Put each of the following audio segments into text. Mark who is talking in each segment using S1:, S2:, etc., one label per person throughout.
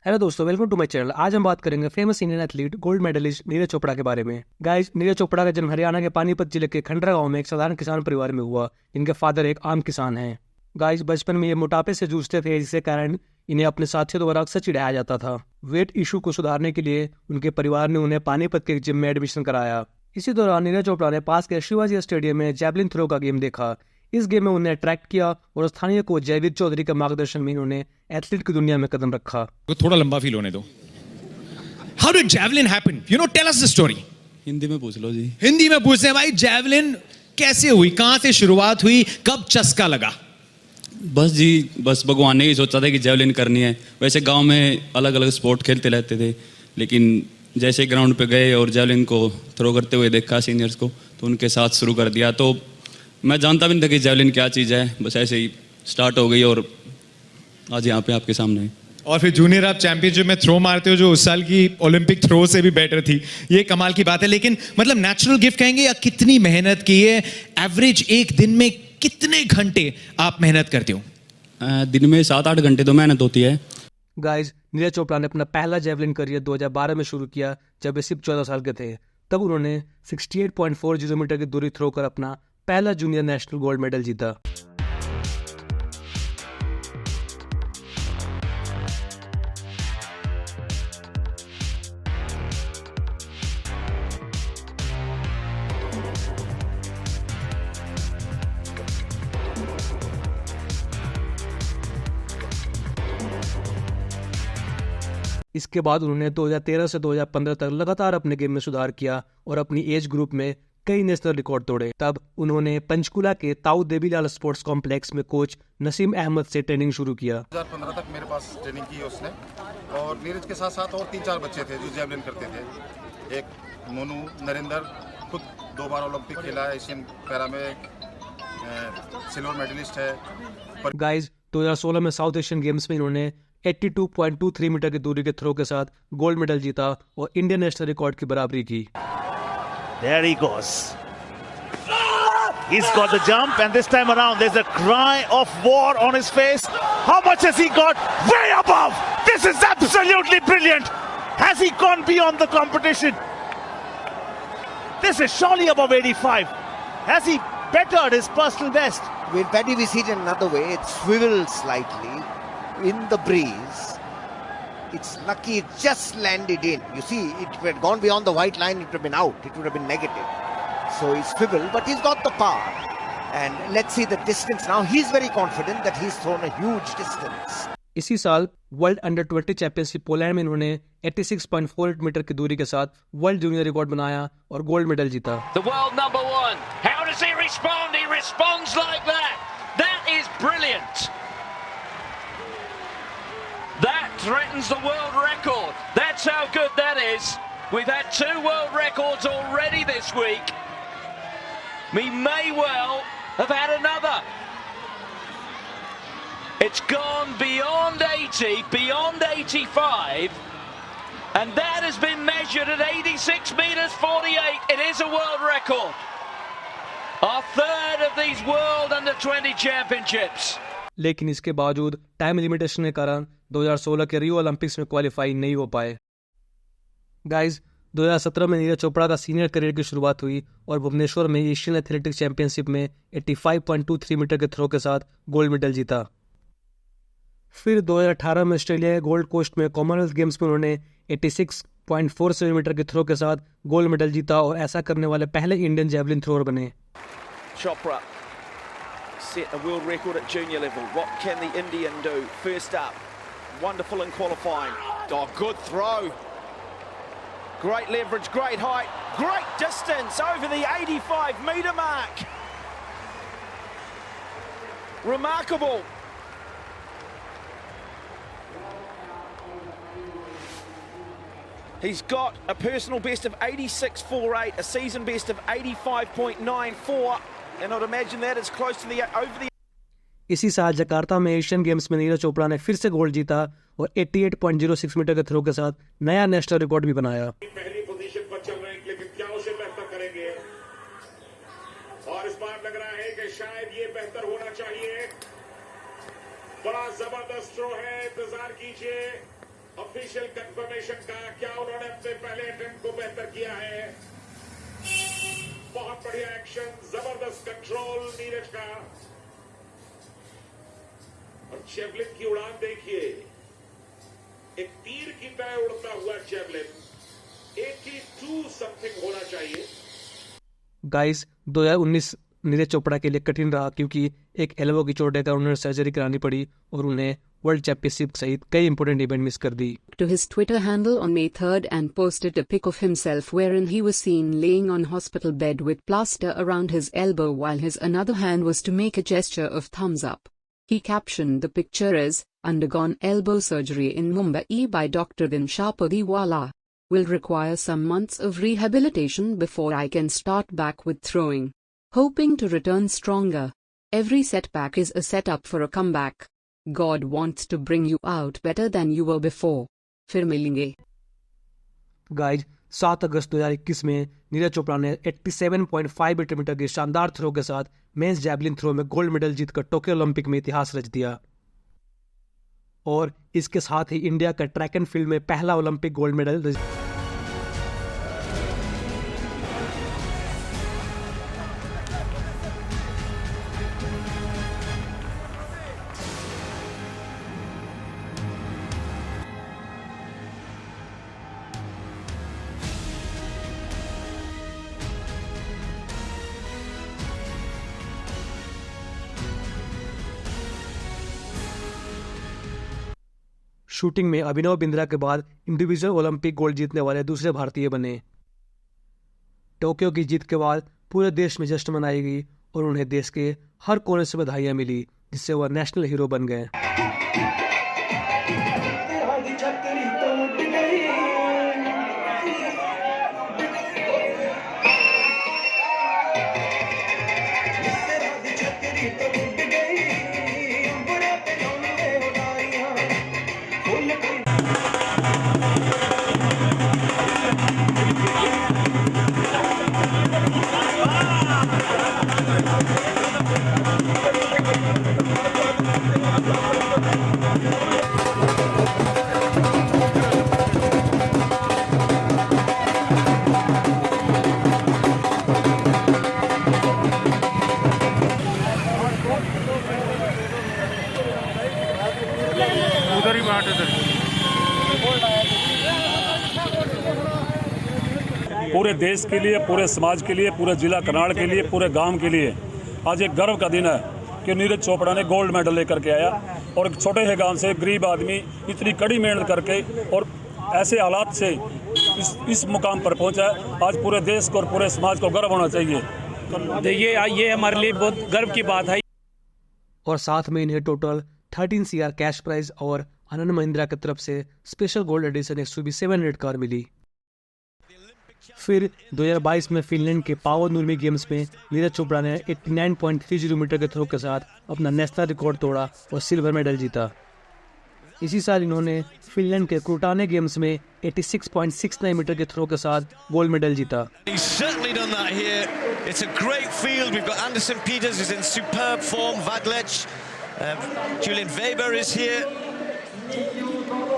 S1: Hello दोस्तों, welcome to my channel. आज हम बात करेंगे famous Indian athlete gold medalist Neeraj Chopra के बारे में। गाइस, नीरज चोपड़ा का जन्म हरियाणा के पानीपत जिले के खंडरा गांव में एक साधारण किसान परिवार में हुआ। इनके फादर एक आम किसान हैं। गाइस, बचपन में ये मोटापे से जूझते थे, जिसके कारण इन्हें अपने साथियों द्वारा अक्सर चिढ़ाया जाता था। वेट इशू को सुधारने के लिए उनके परिवार ने उन्हें पानीपत के जिम में एडमिशन कराया। इसी दौरान नीरज चोपड़ा ने पास के शिवाजी स्टेडियम में जैवलिन थ्रो का गेम देखा। इस गेम में उन्हें अट्रैक्ट किया और स्थानीय कोच जयवीर चौधरी के मार्गदर्शन में उन्होंने एथलीट की दुनिया में कदम रखा।
S2: थोड़ा लंबा फील होने दो। How did javelin happen? Tell us the story.
S3: Hindi में पूछ लो जी।
S2: हिंदी में पूछते हैं भाई, javelin कैसे हुई, कहां से शुरुआत हुई, कब चस्का लगा?
S3: बस भगवान ने ही सोचा था कि जेवलिन करनी है। वैसे गांव में अलग अलग स्पोर्ट खेलते रहते थे, लेकिन जैसे ग्राउंड पे गए और जेवलिन को थ्रो करते हुए देखा सीनियर्स को, तो उनके साथ शुरू कर दिया। तो मैं जानता भी नहीं था कि जेवलिन क्या चीज़ है, बस ऐसे ही स्टार्ट हो गई और आज यहाँ पे आपके सामने है।
S2: और फिर जूनियर आप चैंपियनशिप में थ्रो मारते हो, जो उस साल की ओलंपिक थ्रो से भी बेटर थी। ये कमाल की बात है। लेकिन मतलब नेचुरल गिफ्ट कहेंगे या कितनी मेहनत की है? एवरेज एक दिन में कितने घंटे आप मेहनत करते हो?
S3: दिन में 7-8 घंटे तो मेहनत होती है।
S1: गाइस, नीरज चोपड़ा ने अपना पहला जेवलिन करियर 2012 में शुरू किया, जब वे सिर्फ 14 साल के थे। तब उन्होंने 68.40 मीटर की दूरी थ्रो कर अपना पहला जूनियर नेशनल गोल्ड मेडल जीता। इसके बाद उन्होंने 2013 से 2015 तक लगातार अपने गेम में सुधार किया और अपनी एज ग्रुप में कई नेशनल रिकॉर्ड तोड़े। तब उन्होंने पंचकुला के ताऊ देवीलाल स्पोर्ट्स कॉम्प्लेक्स में कोच नसीम अहमद से ट्रेनिंग शुरू किया।
S4: 2015 तक मेरे पास ट्रेनिंग की उसने, और नीरज के साथ साथ और 3-4 बच्चे थे जो जेवलिन करते थे। एक मोनू नरेंद्र, खुद 2 बार ओलंपिक खेला है, एशियन पैरा में सिल्वर मेडलिस्ट है।
S1: गाइस, 2016 में साउथ एशियन गेम्स में इन्होंने 82.23 मीटर की दूरी के थ्रो के साथ गोल्ड मेडल जीता और इंडियन नेशनल रिकॉर्ड की बराबरी की।
S5: There he goes. He's got the jump, and this time around there's a cry of war on his face. How much has he got? Way above! This is absolutely brilliant! Has he gone beyond the competition? This is surely above 85. Has he bettered his personal best?
S6: With Paddy we see it in another way. It swivels slightly in the breeze. It's lucky it just landed in. You see, it had gone beyond the white line, it would have been out. It would have been negative. So he's swiveled, but he's got the power. And let's see the distance now. He's very confident that he's thrown a huge distance.
S1: इसी साल world under 20 championship Poland में इन्होंने 86.48 metre की दूरी के साथ world junior record बनाया और गोल्ड मेडल जीता।
S7: The world number one. How does he respond? He responds like that. That is brilliant. That threatens the world record. That's how good that is. We've had 2 world records already this week. We may well have had another. It's gone beyond 80, beyond 85, and that has been measured at 86 meters 48. It is a world record. Our third of these World Under 20 Championships.
S1: लेकिन इसके बावजूद time limitation के कारण 2016 के Rio Olympics में qualify नहीं हो पाए। गाइस, 2017 में नीरज चोपड़ा का सीनियर करियर की शुरुआत हुई और भुवनेश्वर में एशियन एथलेटिक्स चैंपियनशिप में 85.23 मीटर के थ्रो के साथ गोल्ड मेडल जीता। फिर 2018 में ऑस्ट्रेलिया के गोल्ड कोस्ट में कॉमनवेल्थ गेम्स में उन्होंने 86.47 मीटर के थ्रो के साथ गोल्ड मेडल जीता और ऐसा करने वाले पहले इंडियन जेवलिन थ्रोअर बने।
S8: Chopra set a world record at junior level. What can the Indian do? First up, wonderful in qualifying. Oh, good throw. Great leverage, great height, great distance over the 85-meter mark. Remarkable. He's got a personal best of 86.48, a season best of 85.94, and I'd imagine that is close to the over the.
S1: इसी साल Jakarta में Asian games में नीरज चोपड़ा ने फिर से gold जीता और 88.06 metre के थ्रो के साथ नया नेशनल रिकॉर्ड भी बनाया।
S9: पहली पोजीशन पर चल रहे हैं, लेकिन क्या उसे बेहतर करेंगे? और इस बार लग रहा है कि शायद ये बेहतर होना चाहिए। बड़ा जबरदस्त थ्रो है, इंतजार कीजिए। ऑफिशियल कंफर्मेशन का क्या उन्होंने अपने पहले अटेम्प्ट को बेहतर किया है। बहुत बढ़िया एक्शन, जबरदस्त कंट्रोल नीरज का। और जेवलिन की उड़ान देखिए, एक तीर की तरह उड़ता हुआ जेवलिन। 82 समथिंग होना चाहिए।
S1: गाइस 2019 नीरज चोपड़ा के लिए कठिन रहा क्योंकि एक एल्बो की चोट लेकर उन्हें सर्जरी करानी पड़ी और उन्हें वर्ल्ड चैंपियनशिप सहित कई इंपोर्टेंट इवेंट मिस कर दी।
S10: To his Twitter handle on May 3rd and posted a pic of himself wherein he was seen laying on hospital bed with plaster around his elbow while his another hand was to make a gesture of thumbs up. He captioned the picture as, "Undergone elbow surgery in Mumbai by Dr. Dinsha Padiwala. Will require some months of rehabilitation before I can start back with throwing. Hoping to return stronger. Every setback is a setup for a comeback. God wants to bring you out better than you were before. फिर मिलेंगे।
S1: Guys 7 अगस्त 2021 में नीरज चोपड़ा ने 87.58 metre के शानदार throw के साथ mains javelin throw में gold medal जीतकर टोक्यो ओलंपिक में इतिहास रच दिया और इसके साथ ही इंडिया का ट्रैक एंड फील्ड में पहला ओलंपिक गोल्ड मेडल। शूटिंग में अभिनव बिंद्रा के बाद इंडिविजुअल ओलंपिक गोल्ड जीतने वाले दूसरे भारतीय बने। टोक्यो की जीत के बाद पूरे देश में जश्न मनाई गई और उन्हें देश के हर कोने से बधाइयां मिली, जिससे वह नेशनल हीरो बन गए।
S11: पूरे देश के लिए, पूरे समाज के लिए, पूरे जिला करनाल के लिए, पूरे गांव के लिए आज एक गर्व का दिन है कि नीरज चोपड़ा ने गोल्ड मेडल लेकर के आया और एक छोटे से गांव से गरीब आदमी इतनी कड़ी मेहनत करके और ऐसे हालात से इस मुकाम पर पहुंचा है। आज पूरे देश को और पूरे समाज को गर्व होना चाहिए।
S12: देखिए ये हमारे लिए बहुत गर्व की बात है।
S1: और साथ में इन्हें टोटल 13 CR कैश प्राइज और आनंद महिंद्रा की तरफ से special gold edition XUV 700 car मिली। फिर 2022 में फिनलैंड के पावो नुर्मी गेम्स में नीरज चोपड़ा ने 89.30 मीटर के थ्रो के साथ अपना नेशनल रिकॉर्ड तोड़ा और सिल्वर मेडल जीता। इसी साल इन्होंने फिनलैंड के क्रूटाने गेम्स में 86.69 मीटर के थ्रो के साथ गोल्ड मेडल जीता।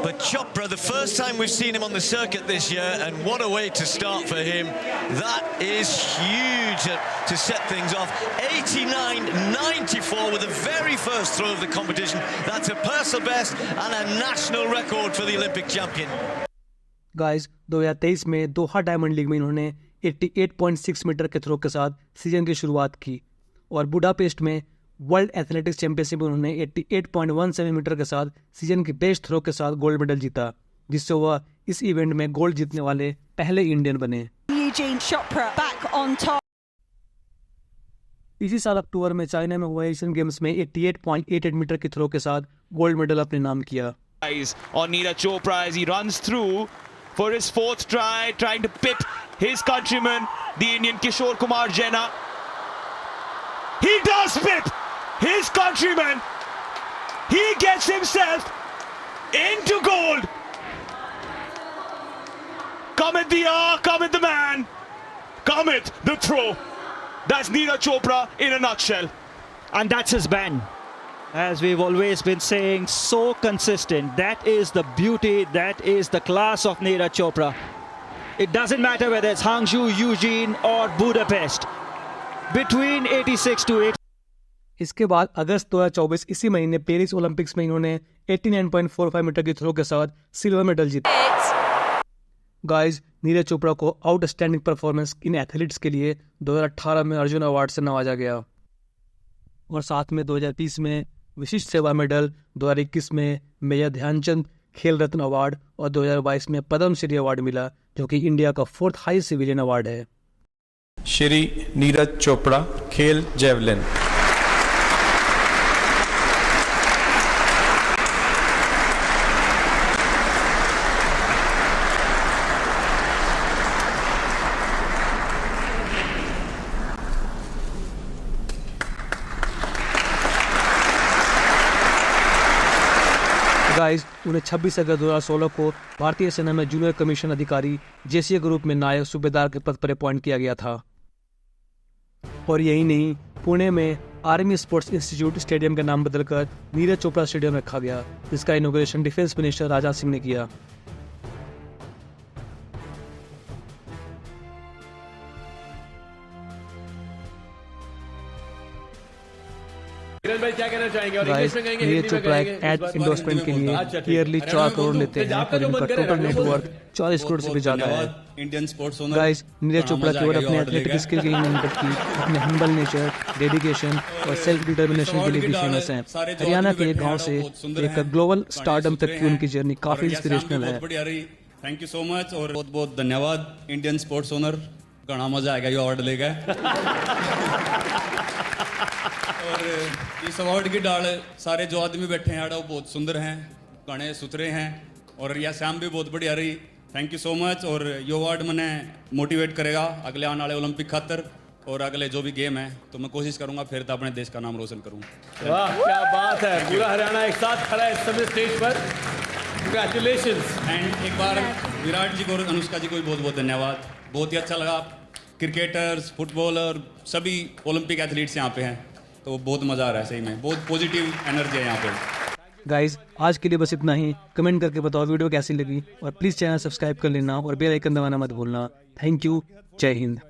S13: But Chopra, the first time we've seen him on the circuit this year, and what a way to start for him. That is huge to set things off. 89.94 with the very first throw of the competition. That's a personal best and a national record for the Olympic champion.
S1: Guys, 2023 में दोहा diamond league में इन्होंने 88.6 metre के throw के साथ season की शुरुआत की और बुडापेस्ट में वर्ल्ड एथलेटिक्स चैंपियनशिप में उन्होंने 88.17 मीटर के साथ सीजन की बेस्ट थ्रो के साथ गोल्ड मेडल जीता, जिससे वह इस इवेंट में गोल्ड जीतने वाले पहले इंडियन बने।
S14: Eugene Chopra back on top.
S1: इसी साल अक्टूबर में चाइना में हुए एशियन गेम्स में 88.88 मीटर की थ्रो के साथ गोल्ड मेडल अपने नाम किया।
S15: On Neeraj Chopra as he runs through for his fourth try, trying to pit his countryman, the Indian Kishore Kumar Jena. He does pit his countryman. He gets himself into gold. Cometh the hour, cometh the man, cometh the throw. That's Neeraj Chopra in a nutshell.
S12: And that's his ban.
S8: As we've always been saying, so consistent. That is the beauty, that is the class of Neeraj Chopra. It doesn't matter whether it's Hangzhou, Eugene or Budapest. Between 86 to 80.
S1: इसके बाद अगस्त 2024 इसी महीने Paris Olympics में इन्होंने 89.45 metre की throw के साथ silver medal जीता। गाइस, नीरज चोपड़ा को आउटस्टैंडिंग परफॉर्मेंस इन एथलीट्स के लिए 2018 में अर्जुन अवार्ड से नवाजा गया और साथ में 2030 में विशिष्ट सेवा मेडल, 2021 में मेजर ध्यानचंद खेल रत्न अवार्ड और 2022 में पद्म श्री अवार्ड मिला, जो कि इंडिया का 4th हाईएस्ट सिविलियन अवार्ड है।
S16: श्री नीरज चोपड़ा, खेल जेवलिन।
S1: गाइस, उन्हें 26 अगस्त 2016 को भारतीय सेना में जूनियर कमीशन अधिकारी जेसीए ग्रुप में नायक सूबेदार के पद पर अपॉइंट किया गया था। और यही नहीं, पुणे में आर्मी स्पोर्ट्स इंस्टीट्यूट स्टेडियम का नाम बदलकर नीरज चोपड़ा स्टेडियम रखा गया, जिसका inauguration defence minister Rajnath Singh ने किया।
S17: क्या कहना चाहेंगे? और
S1: गाइस, नीरज चोपड़ा एक एड एंडोर्समेंट के लिए ईयरली 4 करोड़ लेते हैं और इनका टोटल नेटवर्थ 40 करोड़ से भी ज्यादा है।
S3: Indian sports owner
S1: guys, Neeraj Chopra केवल अपने एथलेटिक स्किल के लिए नहीं बल्कि अपने हम्बल नेचर, डेडिकेशन और सेल्फ डिटर्मिनेशन के लिए भी फेमस हैं। हरियाणा के एक गांव से एक ग्लोबल स्टारडम तक की उनकी जर्नी काफी इंस्पिरेशनल है।
S3: थैंक यू सो मच और बहुत बहुत धन्यवाद इंडियन स्पोर्ट्स ओनर। घना मजा आएगा ये अवार्ड लेगा। और इस अवार्ड की डाल सारे जो आदमी बैठे हैं वो बहुत सुंदर हैं, घने सुथरे हैं और यह शाम भी बहुत बढ़िया रही। Thank you so much. और ये अवार्ड मैंने मोटिवेट करेगा अगले आने वाले ओलंपिक खातर और अगले जो भी गेम है, तो मैं कोशिश करूंगा फिर तो अपने देश का नाम रोशन करूँ।
S17: वाह, क्या बात है। पूरा हरियाणा एक साथ खड़ा है इस समय स्टेज पर। कंग्रेचुलेशंस।
S3: एंड एक बार विराट जी को और अनुष्का जी को भी बहुत बहुत धन्यवाद। बहुत ही अच्छा लगा। क्रिकेटर्स, फुटबॉलर, सभी ओलंपिक एथलीट्स यहाँ पे हैं, तो बहुत मज़ा आ रहा है। सही में बहुत पॉजिटिव एनर्जी है यहाँ पे।
S1: गाइस, आज के लिए बस इतना ही। कमेंट करके बताओ वीडियो कैसी लगी और प्लीज़ चैनल सब्सक्राइब कर लेना और बेल आइकन दबाना मत भूलना। Thank you. जय हिंद।